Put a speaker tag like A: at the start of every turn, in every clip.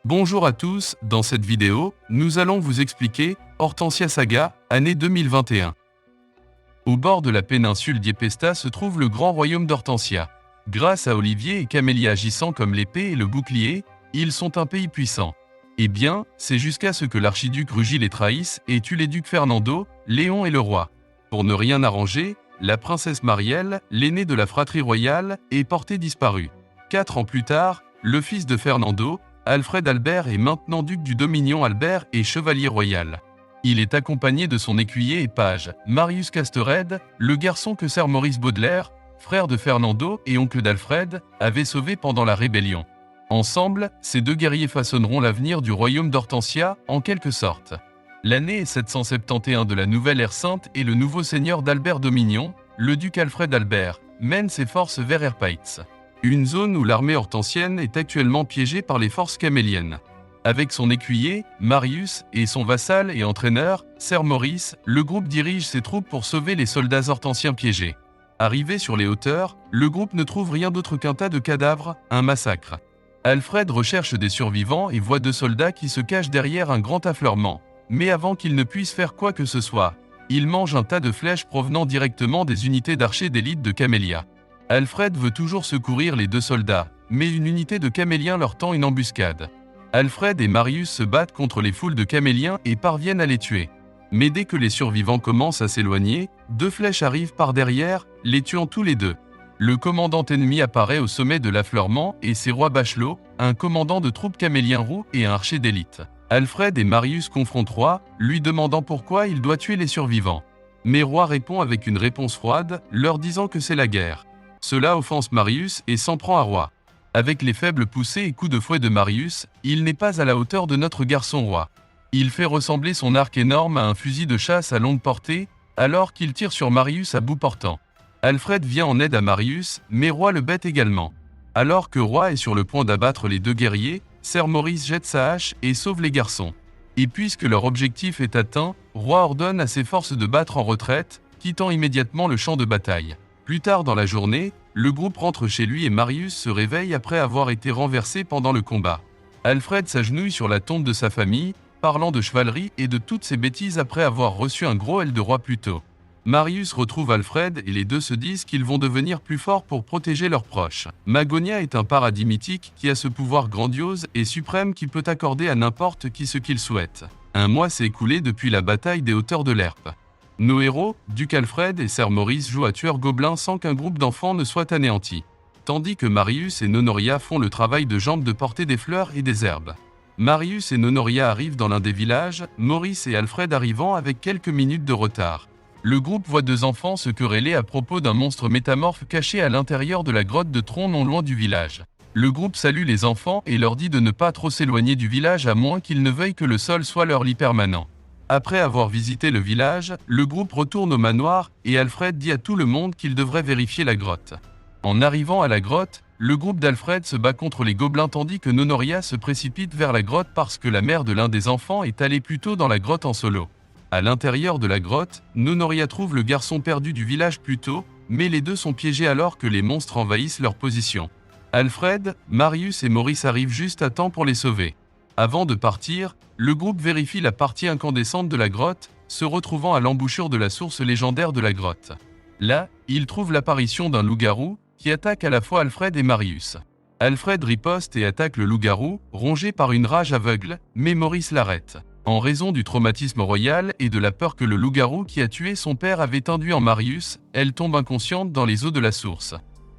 A: Bonjour à tous, dans cette vidéo, nous allons vous expliquer Hortensia Saga, année 2021. Au bord de la péninsule d'Iepesta se trouve le grand royaume d'Hortensia. Grâce à Olivier et Camélia agissant comme l'épée et le bouclier, ils sont un pays puissant. Eh bien, c'est jusqu'à ce que l'archiduc Rugis les trahisse et tue les ducs Fernando, Léon et le roi. Pour ne rien arranger, la princesse Marielle, l'aînée de la fratrie royale, est portée disparue. 4 ans plus tard, le fils de Fernando, Alfred Albert est maintenant duc du Dominion Albert et chevalier royal. Il est accompagné de son écuyer et page, Marius Castered, le garçon que Sir Maurice Baudelaire, frère de Fernando et oncle d'Alfred, avait sauvé pendant la rébellion. Ensemble, ces deux guerriers façonneront l'avenir du royaume d'Hortensia, en quelque sorte. L'année est 771 de la nouvelle ère sainte et le nouveau seigneur d'Albert Dominion, le duc Alfred Albert, mène ses forces vers Erpaitz. Une zone où l'armée hortensienne est actuellement piégée par les forces caméliennes. Avec son écuyer, Marius, et son vassal et entraîneur, Sir Maurice, le groupe dirige ses troupes pour sauver les soldats hortensiens piégés. Arrivé sur les hauteurs, le groupe ne trouve rien d'autre qu'un tas de cadavres, un massacre. Alfred recherche des survivants et voit 2 soldats qui se cachent derrière un grand affleurement. Mais avant qu'ils ne puissent faire quoi que ce soit, il mange un tas de flèches provenant directement des unités d'archers d'élite de Camélia. Alfred veut toujours secourir les 2 soldats, mais une unité de Caméliens leur tend une embuscade. Alfred et Marius se battent contre les foules de Caméliens et parviennent à les tuer. Mais dès que les survivants commencent à s'éloigner, 2 flèches arrivent par derrière, les tuant tous les 2. Le commandant ennemi apparaît au sommet de l'affleurement et c'est Roi Bachelot, un commandant de troupes Camélien roux et un archer d'élite. Alfred et Marius confrontent Roi, lui demandant pourquoi il doit tuer les survivants. Mais Roi répond avec une réponse froide, leur disant que c'est la guerre. Cela offense Marius et s'en prend à Roi. Avec les faibles poussées et coups de fouet de Marius, il n'est pas à la hauteur de notre garçon Roi. Il fait ressembler son arc énorme à un fusil de chasse à longue portée, alors qu'il tire sur Marius à bout portant. Alfred vient en aide à Marius, mais Roi le bête également. Alors que Roi est sur le point d'abattre les 2 guerriers, Sir Maurice jette sa hache et sauve les garçons. Et puisque leur objectif est atteint, Roi ordonne à ses forces de battre en retraite, quittant immédiatement le champ de bataille. Plus tard dans la journée, le groupe rentre chez lui et Marius se réveille après avoir été renversé pendant le combat. Alfred s'agenouille sur la tombe de sa famille, parlant de chevalerie et de toutes ses bêtises après avoir reçu un gros L de roi plus tôt. Marius retrouve Alfred et les 2 se disent qu'ils vont devenir plus forts pour protéger leurs proches. Magonia est un paradis mythique qui a ce pouvoir grandiose et suprême qui peut accorder à n'importe qui ce qu'il souhaite. Un mois s'est écoulé depuis la bataille des hauteurs de l'Herpe. Nos héros, Duc Alfred et Sir Maurice jouent à tueur gobelin sans qu'un groupe d'enfants ne soit anéanti. Tandis que Marius et Nonoria font le travail de jambes de porter des fleurs et des herbes. Marius et Nonoria arrivent dans l'un des villages, Maurice et Alfred arrivant avec quelques minutes de retard. Le groupe voit 2 enfants se quereller à propos d'un monstre métamorphe caché à l'intérieur de la grotte de tronc non loin du village. Le groupe salue les enfants et leur dit de ne pas trop s'éloigner du village à moins qu'ils ne veuillent que le sol soit leur lit permanent. Après avoir visité le village, le groupe retourne au manoir et Alfred dit à tout le monde qu'il devrait vérifier la grotte. En arrivant à la grotte, le groupe d'Alfred se bat contre les gobelins tandis que Nonoria se précipite vers la grotte parce que la mère de l'un des enfants est allée plus tôt dans la grotte en solo. À l'intérieur de la grotte, Nonoria trouve le garçon perdu du village plus tôt, mais les 2 sont piégés alors que les monstres envahissent leur position. Alfred, Marius et Maurice arrivent juste à temps pour les sauver. Avant de partir, le groupe vérifie la partie incandescente de la grotte, se retrouvant à l'embouchure de la source légendaire de la grotte. Là, ils trouvent l'apparition d'un loup-garou, qui attaque à la fois Alfred et Marius. Alfred riposte et attaque le loup-garou, rongé par une rage aveugle, mais Maurice l'arrête. En raison du traumatisme royal et de la peur que le loup-garou qui a tué son père avait induit en Marius, elle tombe inconsciente dans les eaux de la source.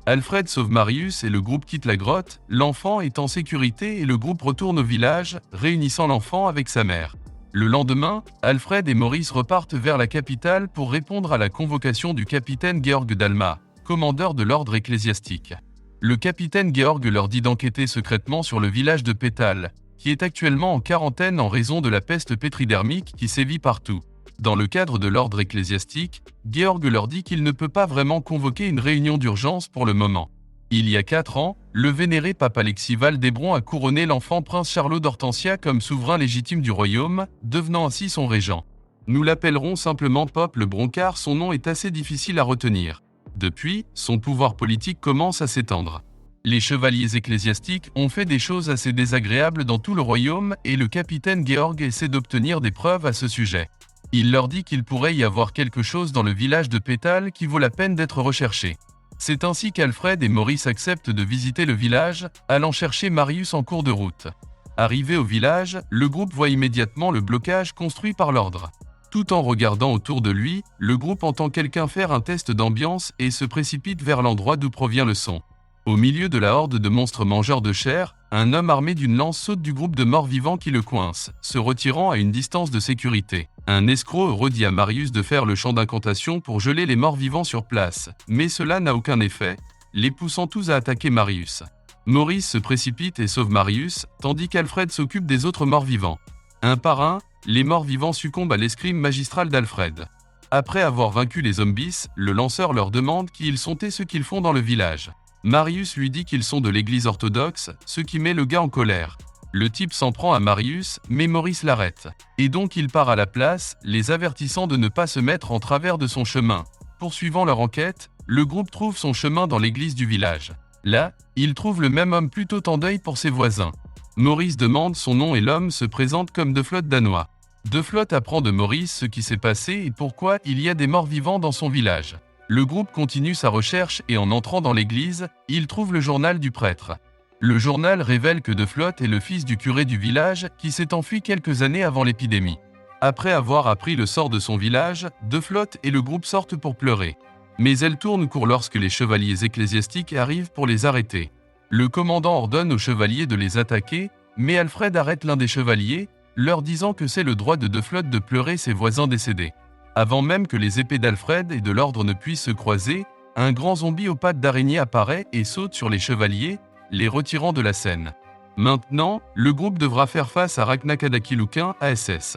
A: Alfred sauve Marius et le groupe quitte la grotte, l'enfant est en sécurité et le groupe retourne au village, réunissant l'enfant avec sa mère. Le lendemain, Alfred et Maurice repartent vers la capitale pour répondre à la convocation du capitaine Georg Dalma, commandeur de l'ordre ecclésiastique. Le capitaine Georg leur dit d'enquêter secrètement sur le village de Pétale, qui est actuellement en quarantaine en raison de la peste pétridermique qui sévit partout. Dans le cadre de l'ordre ecclésiastique, Georg leur dit qu'il ne peut pas vraiment convoquer une réunion d'urgence pour le moment. Il y a 4 ans, le vénéré pape Alexis Valdebron a couronné l'enfant prince Charlot d'Hortensia comme souverain légitime du royaume, devenant ainsi son régent. Nous l'appellerons simplement Pope Lebron car son nom est assez difficile à retenir. Depuis, son pouvoir politique commence à s'étendre. Les chevaliers ecclésiastiques ont fait des choses assez désagréables dans tout le royaume et le capitaine Georg essaie d'obtenir des preuves à ce sujet. Il leur dit qu'il pourrait y avoir quelque chose dans le village de Pétale qui vaut la peine d'être recherché. C'est ainsi qu'Alfred et Maurice acceptent de visiter le village, allant chercher Marius en cours de route. Arrivé au village, le groupe voit immédiatement le blocage construit par l'ordre. Tout en regardant autour de lui, le groupe entend quelqu'un faire un test d'ambiance et se précipite vers l'endroit d'où provient le son. Au milieu de la horde de monstres mangeurs de chair, un homme armé d'une lance saute du groupe de morts-vivants qui le coince, se retirant à une distance de sécurité. Un escroc redit à Marius de faire le chant d'incantation pour geler les morts-vivants sur place, mais cela n'a aucun effet, les poussant tous à attaquer Marius. Maurice se précipite et sauve Marius, tandis qu'Alfred s'occupe des autres morts-vivants. Un par un, les morts-vivants succombent à l'escrime magistrale d'Alfred. Après avoir vaincu les zombies, le lanceur leur demande qui ils sont et ce qu'ils font dans le village. Marius lui dit qu'ils sont de l'église orthodoxe, ce qui met le gars en colère. Le type s'en prend à Marius, mais Maurice l'arrête. Et donc il part à la place, les avertissant de ne pas se mettre en travers de son chemin. Poursuivant leur enquête, le groupe trouve son chemin dans l'église du village. Là, il trouve le même homme plutôt en deuil pour ses voisins. Maurice demande son nom et l'homme se présente comme De Flotte danois. De Flotte apprend de Maurice ce qui s'est passé et pourquoi il y a des morts vivants dans son village. Le groupe continue sa recherche et en entrant dans l'église, il trouve le journal du prêtre. Le journal révèle que De Flotte est le fils du curé du village qui s'est enfui quelques années avant l'épidémie. Après avoir appris le sort de son village, De Flotte et le groupe sortent pour pleurer. Mais elles tournent court lorsque les chevaliers ecclésiastiques arrivent pour les arrêter. Le commandant ordonne aux chevaliers de les attaquer, mais Alfred arrête l'un des chevaliers, leur disant que c'est le droit de Flotte de pleurer ses voisins décédés. Avant même que les épées d'Alfred et de l'ordre ne puissent se croiser, un grand zombie aux pattes d'araignée apparaît et saute sur les chevaliers, les retirant de la scène. Maintenant, le groupe devra faire face à Ragnakadakilukin ASS.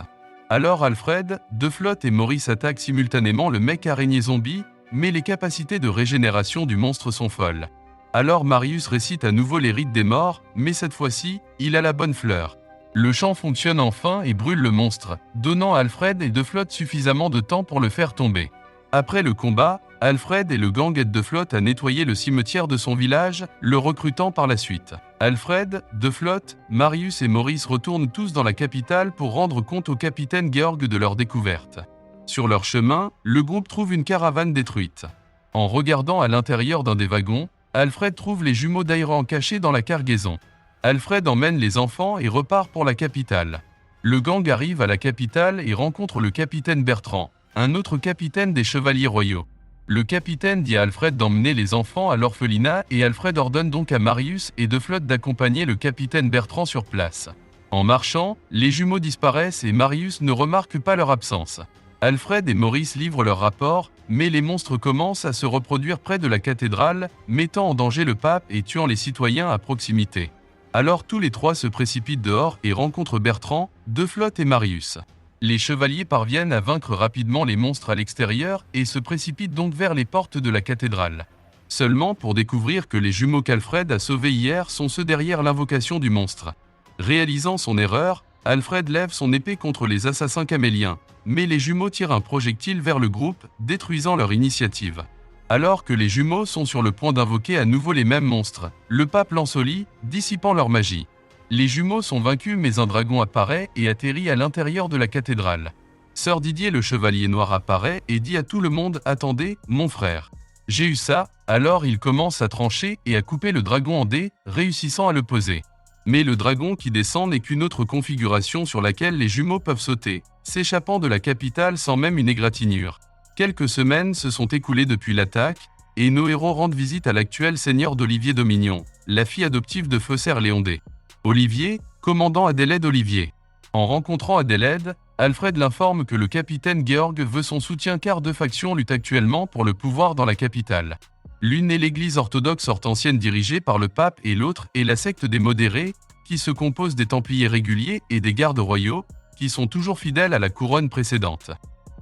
A: Alors Alfred, De Flotte et Maurice attaquent simultanément le mec araignée zombie, mais les capacités de régénération du monstre sont folles. Alors Marius récite à nouveau les rites des morts, mais cette fois-ci, il a la bonne fleur. Le chant fonctionne enfin et brûle le monstre, donnant à Alfred et De Flotte suffisamment de temps pour le faire tomber. Après le combat, Alfred et le gang aident De Flotte à nettoyer le cimetière de son village, le recrutant par la suite. Alfred, De Flotte, Marius et Maurice retournent tous dans la capitale pour rendre compte au capitaine Georg de leur découverte. Sur leur chemin, le groupe trouve une caravane détruite. En regardant à l'intérieur d'un des wagons, Alfred trouve les jumeaux d'Airan cachés dans la cargaison. Alfred emmène les enfants et repart pour la capitale. Le gang arrive à la capitale et rencontre le capitaine Bertrand, un autre capitaine des chevaliers royaux. Le capitaine dit à Alfred d'emmener les enfants à l'orphelinat et Alfred ordonne donc à Marius et De Flotte d'accompagner le capitaine Bertrand sur place. En marchant, les jumeaux disparaissent et Marius ne remarque pas leur absence. Alfred et Maurice livrent leur rapport, mais les monstres commencent à se reproduire près de la cathédrale, mettant en danger le pape et tuant les citoyens à proximité. Alors tous les trois se précipitent dehors et rencontrent Bertrand, De Flotte et Marius. Les chevaliers parviennent à vaincre rapidement les monstres à l'extérieur et se précipitent donc vers les portes de la cathédrale. Seulement pour découvrir que les jumeaux qu'Alfred a sauvés hier sont ceux derrière l'invocation du monstre. Réalisant son erreur, Alfred lève son épée contre les assassins caméliens, mais les jumeaux tirent un projectile vers le groupe, détruisant leur initiative. Alors que les jumeaux sont sur le point d'invoquer à nouveau les mêmes monstres, le pape lance au lit, dissipant leur magie. Les jumeaux sont vaincus mais un dragon apparaît et atterrit à l'intérieur de la cathédrale. Sœur Didier le chevalier noir apparaît et dit à tout le monde « Attendez, mon frère. J'ai eu ça », alors il commence à trancher et à couper le dragon en dés, réussissant à le poser. Mais le dragon qui descend n'est qu'une autre configuration sur laquelle les jumeaux peuvent sauter, s'échappant de la capitale sans même une égratignure. Quelques semaines se sont écoulées depuis l'attaque, et nos héros rendent visite à l'actuel seigneur d'Olivier Dominion, la fille adoptive de Faussaire Léondé. Olivier, commandant Adélaïde Olivier. En rencontrant Adélaïde, Alfred l'informe que le capitaine Georg veut son soutien car deux factions luttent actuellement pour le pouvoir dans la capitale. L'une est l'église orthodoxe hortensienne dirigée par le pape et l'autre est la secte des modérés, qui se compose des templiers réguliers et des gardes royaux, qui sont toujours fidèles à la couronne précédente.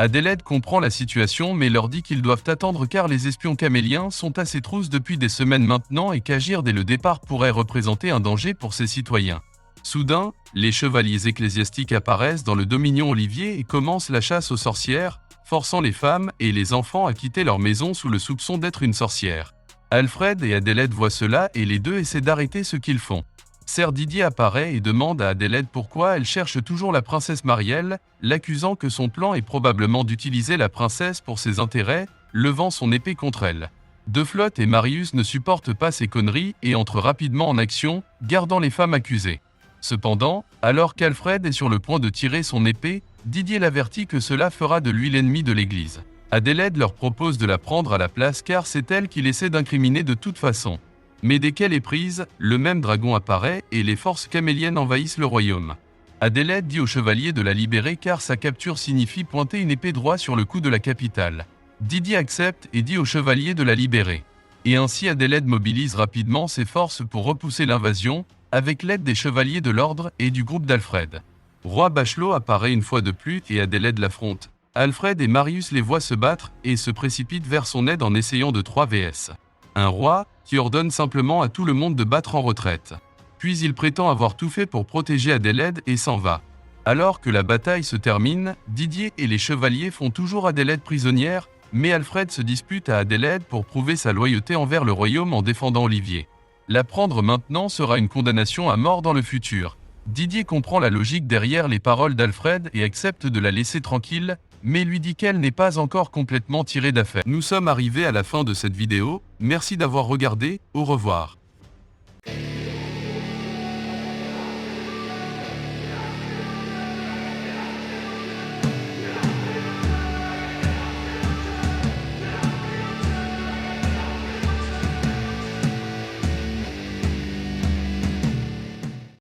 A: Adélaïde comprend la situation mais leur dit qu'ils doivent attendre car les espions caméliens sont à ses trousses depuis des semaines maintenant et qu'agir dès le départ pourrait représenter un danger pour ses citoyens. Soudain, les chevaliers ecclésiastiques apparaissent dans le Dominion Olivier et commencent la chasse aux sorcières, forçant les femmes et les enfants à quitter leur maison sous le soupçon d'être une sorcière. Alfred et Adélaïde voient cela et les deux essaient d'arrêter ce qu'ils font. Sir Didier apparaît et demande à Adélaïde pourquoi elle cherche toujours la princesse Marielle, l'accusant que son plan est probablement d'utiliser la princesse pour ses intérêts, levant son épée contre elle. De Flotte et Marius ne supportent pas ces conneries et entrent rapidement en action, gardant les femmes accusées. Cependant, alors qu'Alfred est sur le point de tirer son épée, Didier l'avertit que cela fera de lui l'ennemi de l'Église. Adélaïde leur propose de la prendre à la place car c'est elle qu'il essaie d'incriminer de toute façon. Mais dès qu'elle est prise, le même dragon apparaît et les forces caméliennes envahissent le royaume. Adélaïde dit au chevalier de la libérer car sa capture signifie pointer une épée droite sur le cou de la capitale. Didier accepte et dit au chevalier de la libérer. Et ainsi Adélaïde mobilise rapidement ses forces pour repousser l'invasion, avec l'aide des chevaliers de l'ordre et du groupe d'Alfred. Roi Bachelot apparaît une fois de plus et Adélaïde l'affronte. Alfred et Marius les voient se battre et se précipitent vers son aide en essayant de 3 vs. Un roi qui ordonne simplement à tout le monde de battre en retraite. Puis il prétend avoir tout fait pour protéger Adélaïde et s'en va. Alors que la bataille se termine, Didier et les chevaliers font toujours Adélaïde prisonnière, mais Alfred se dispute à Adélaïde pour prouver sa loyauté envers le royaume en défendant Olivier. La prendre maintenant sera une condamnation à mort dans le futur. Didier comprend la logique derrière les paroles d'Alfred et accepte de la laisser tranquille, mais lui dit qu'elle n'est pas encore complètement tirée d'affaire. Nous sommes arrivés à la fin de cette vidéo, merci d'avoir regardé, au revoir.